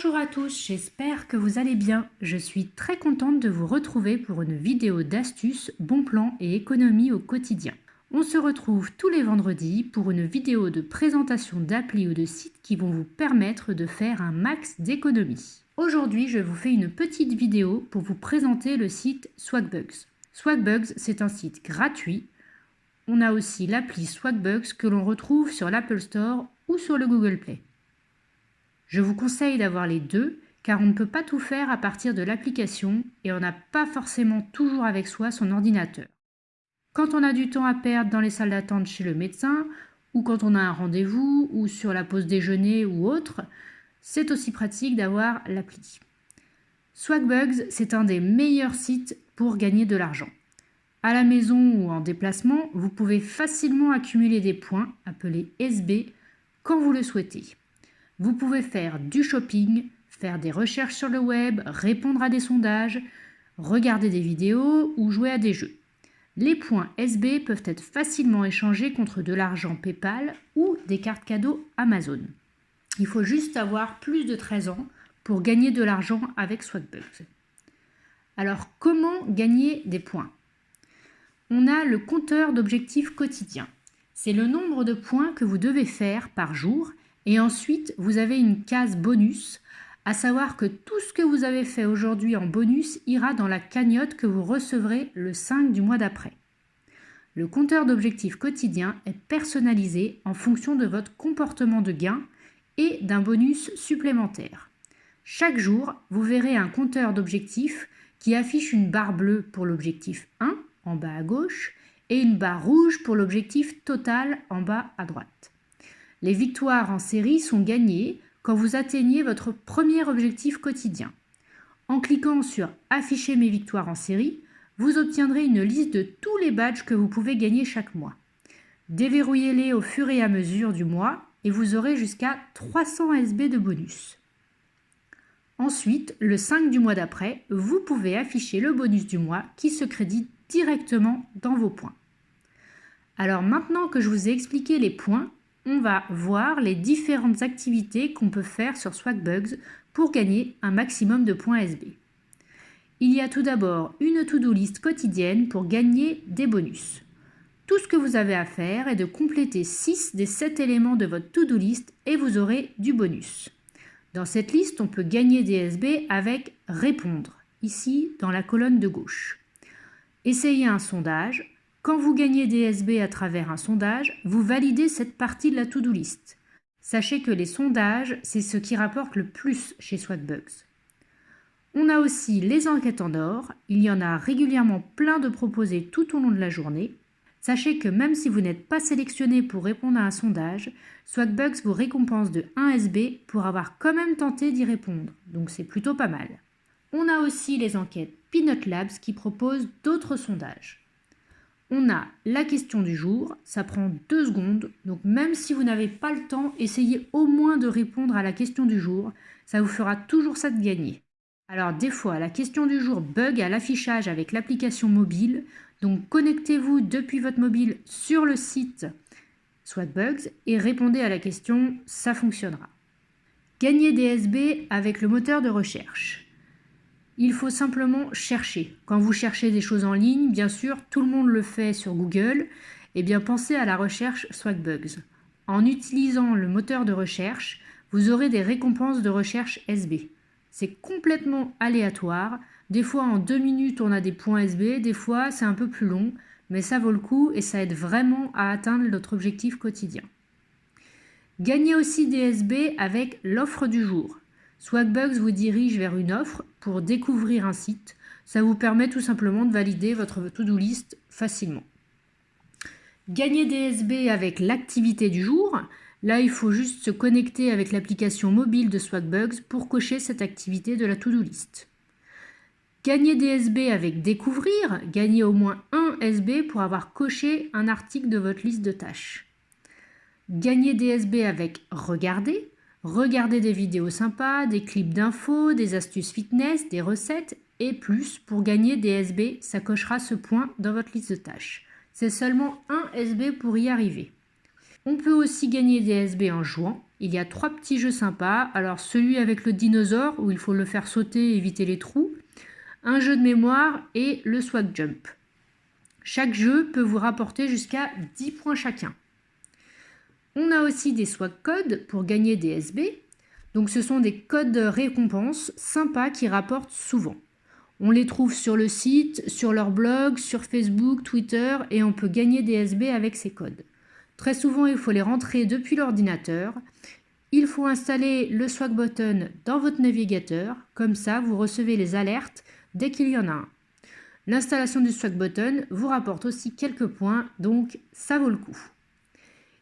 Bonjour à tous, j'espère que vous allez bien. Je suis très contente de vous retrouver pour une vidéo d'astuces, bons plans et économie au quotidien. On se retrouve tous les vendredis pour une vidéo de présentation d'applis ou de sites qui vont vous permettre de faire un max d'économies. Aujourd'hui, je vous fais une petite vidéo pour vous présenter le site Swagbucks. Swagbucks, c'est un site gratuit. On a aussi l'appli Swagbucks que l'on retrouve sur l'Apple Store ou sur le Google Play. Je vous conseille d'avoir les deux car on ne peut pas tout faire à partir de l'application et on n'a pas forcément toujours avec soi son ordinateur. Quand on a du temps à perdre dans les salles d'attente chez le médecin ou quand on a un rendez-vous ou sur la pause déjeuner ou autre, c'est aussi pratique d'avoir l'appli. Swagbucks, c'est un des meilleurs sites pour gagner de l'argent. À la maison ou en déplacement, vous pouvez facilement accumuler des points, appelés SB, quand vous le souhaitez. Vous pouvez faire du shopping, faire des recherches sur le web, répondre à des sondages, regarder des vidéos ou jouer à des jeux. Les points SB peuvent être facilement échangés contre de l'argent PayPal ou des cartes cadeaux Amazon. Il faut juste avoir plus de 13 ans pour gagner de l'argent avec Swagbucks. Alors, comment gagner des points? On a le compteur d'objectifs quotidiens. C'est le nombre de points que vous devez faire par jour. Et ensuite, vous avez une case bonus, à savoir que tout ce que vous avez fait aujourd'hui en bonus ira dans la cagnotte que vous recevrez le 5 du mois d'après. Le compteur d'objectifs quotidien est personnalisé en fonction de votre comportement de gain et d'un bonus supplémentaire. Chaque jour, vous verrez un compteur d'objectifs qui affiche une barre bleue pour l'objectif 1 en bas à gauche et une barre rouge pour l'objectif total en bas à droite. Les victoires en série sont gagnées quand vous atteignez votre premier objectif quotidien. En cliquant sur « Afficher mes victoires en série », vous obtiendrez une liste de tous les badges que vous pouvez gagner chaque mois. Déverrouillez-les au fur et à mesure du mois et vous aurez jusqu'à 300 SB de bonus. Ensuite, le 5 du mois d'après, vous pouvez afficher le bonus du mois qui se crédite directement dans vos points. Alors maintenant que je vous ai expliqué les points, on va voir les différentes activités qu'on peut faire sur Swagbucks pour gagner un maximum de points SB. Il y a tout d'abord une to-do list quotidienne pour gagner des bonus. Tout ce que vous avez à faire est de compléter 6 des 7 éléments de votre to-do list et vous aurez du bonus. Dans cette liste, on peut gagner des SB avec « Répondre », ici dans la colonne de gauche. Essayez un sondage. Quand vous gagnez des SB à travers un sondage, vous validez cette partie de la to-do list. Sachez que les sondages, c'est ce qui rapporte le plus chez Swagbucks. On a aussi les enquêtes en or. Il y en a régulièrement plein de proposées tout au long de la journée. Sachez que même si vous n'êtes pas sélectionné pour répondre à un sondage, Swagbucks vous récompense de 1 SB pour avoir quand même tenté d'y répondre. Donc c'est plutôt pas mal. On a aussi les enquêtes Peanut Labs qui proposent d'autres sondages. On a la question du jour, ça prend 2 secondes, donc même si vous n'avez pas le temps, essayez au moins de répondre à la question du jour, ça vous fera toujours ça de gagner. Alors des fois, la question du jour bug à l'affichage avec l'application mobile, donc connectez-vous depuis votre mobile sur le site Swagbucks et répondez à la question, ça fonctionnera. Gagnez des SB avec le moteur de recherche. Il faut simplement chercher. Quand vous cherchez des choses en ligne, bien sûr, tout le monde le fait sur Google, et bien pensez à la recherche Swagbucks. En utilisant le moteur de recherche, vous aurez des récompenses de recherche SB. C'est complètement aléatoire. Des fois, en 2 minutes, on a des points SB, des fois, c'est un peu plus long, mais ça vaut le coup et ça aide vraiment à atteindre notre objectif quotidien. Gagnez aussi des SB avec l'offre du jour. Swagbucks vous dirige vers une offre pour découvrir un site. Ça vous permet tout simplement de valider votre to-do list facilement. Gagnez des SB avec l'activité du jour. Là, il faut juste se connecter avec l'application mobile de Swagbucks pour cocher cette activité de la to-do list. Gagnez des SB avec découvrir. Gagnez au moins 1 SB pour avoir coché un article de votre liste de tâches. Gagnez des SB avec regarder. Regardez des vidéos sympas, des clips d'infos, des astuces fitness, des recettes et plus. Pour gagner des SB, ça cochera ce point dans votre liste de tâches. C'est seulement 1 SB pour y arriver. On peut aussi gagner des SB en jouant. Il y a 3 petits jeux sympas. Alors celui avec le dinosaure où il faut le faire sauter et éviter les trous, un jeu de mémoire et le swag jump. Chaque jeu peut vous rapporter jusqu'à 10 points chacun. On a aussi des swag codes pour gagner des SB. Donc ce sont des codes de récompense sympas qui rapportent souvent. On les trouve sur le site, sur leur blog, sur Facebook, Twitter et on peut gagner des SB avec ces codes. Très souvent, il faut les rentrer depuis l'ordinateur. Il faut installer le swag button dans votre navigateur. Comme ça, vous recevez les alertes dès qu'il y en a un. L'installation du swag button vous rapporte aussi quelques points, donc ça vaut le coup.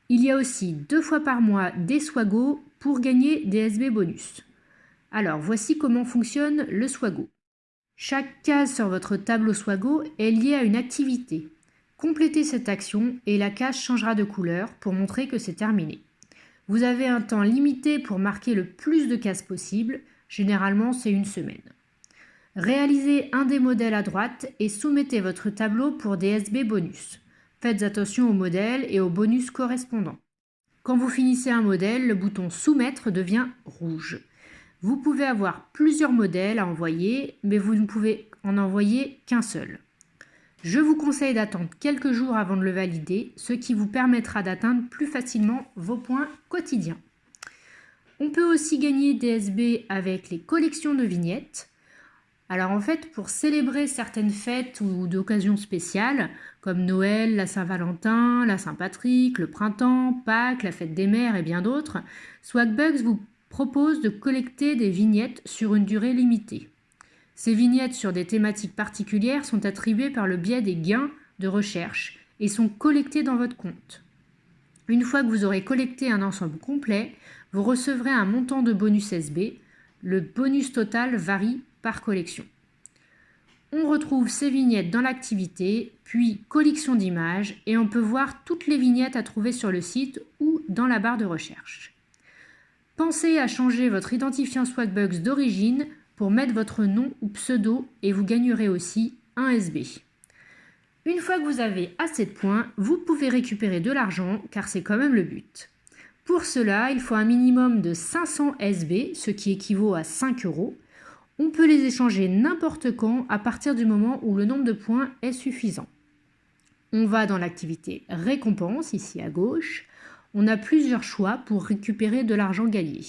Il y a aussi 2 fois par mois des swagos pour gagner des SB bonus. Alors, voici comment fonctionne le swago. Chaque case sur votre tableau swago est liée à une activité. Complétez cette action et la case changera de couleur pour montrer que c'est terminé. Vous avez un temps limité pour marquer le plus de cases possible, généralement c'est une semaine. Réalisez un des modèles à droite et soumettez votre tableau pour des SB bonus. Faites attention aux modèles et aux bonus correspondants. Quand vous finissez un modèle, le bouton Soumettre devient rouge. Vous pouvez avoir plusieurs modèles à envoyer, mais vous ne pouvez en envoyer qu'un seul. Je vous conseille d'attendre quelques jours avant de le valider, ce qui vous permettra d'atteindre plus facilement vos points quotidiens. On peut aussi gagner des SB avec les collections de vignettes. Alors en fait, pour célébrer certaines fêtes ou d'occasions spéciales, comme Noël, la Saint-Valentin, la Saint-Patrick, le printemps, Pâques, la fête des mères et bien d'autres, Swagbucks vous propose de collecter des vignettes sur une durée limitée. Ces vignettes sur des thématiques particulières sont attribuées par le biais des gains de recherche et sont collectées dans votre compte. Une fois que vous aurez collecté un ensemble complet, vous recevrez un montant de bonus SB. Le bonus total varie par collection. On retrouve ces vignettes dans l'activité, puis collection d'images, et on peut voir toutes les vignettes à trouver sur le site ou dans la barre de recherche. Pensez à changer votre identifiant Swagbucks d'origine pour mettre votre nom ou pseudo et vous gagnerez aussi un SB. Une fois que vous avez assez de points, vous pouvez récupérer de l'argent car c'est quand même le but. Pour cela, il faut un minimum de 500 SB, ce qui équivaut à 5 €. On peut les échanger n'importe quand à partir du moment où le nombre de points est suffisant. On va dans l'activité récompense, ici à gauche. On a plusieurs choix pour récupérer de l'argent gagné.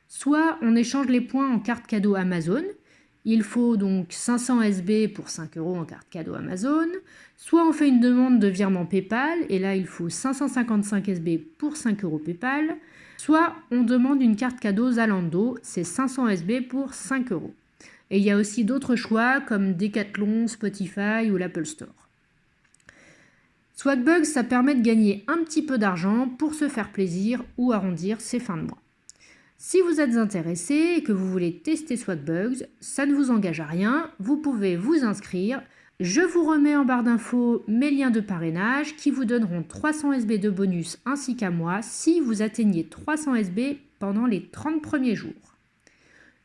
Soit on échange les points en carte cadeau Amazon. Il faut donc 500 SB pour 5 € en carte cadeau Amazon. Soit on fait une demande de virement PayPal et là il faut 555 SB pour 5 € PayPal. Soit on demande une carte cadeau Zalando, c'est 500 SB pour 5 €. Et il y a aussi d'autres choix comme Decathlon, Spotify ou l'Apple Store. Swagbucks, ça permet de gagner un petit peu d'argent pour se faire plaisir ou arrondir ses fins de mois. Si vous êtes intéressé et que vous voulez tester Swagbucks, ça ne vous engage à rien, vous pouvez vous inscrire. Je vous remets en barre d'infos mes liens de parrainage qui vous donneront 300 SB de bonus ainsi qu'à moi si vous atteignez 300 SB pendant les 30 premiers jours.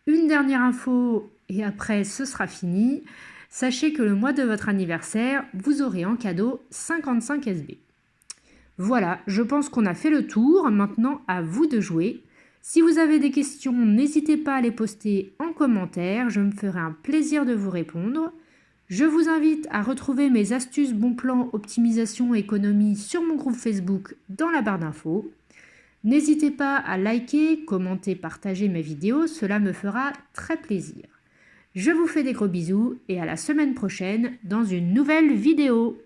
Une dernière info et après ce sera fini. Sachez que le mois de votre anniversaire, vous aurez en cadeau 55 SB. Voilà, je pense qu'on a fait le tour. Maintenant, à vous de jouer. Si vous avez des questions, n'hésitez pas à les poster en commentaire. Je me ferai un plaisir de vous répondre. Je vous invite à retrouver mes astuces, bons plans, optimisation et économie sur mon groupe Facebook dans la barre d'infos. N'hésitez pas à liker, commenter, partager mes vidéos. Cela me fera très plaisir. Je vous fais des gros bisous et à la semaine prochaine dans une nouvelle vidéo.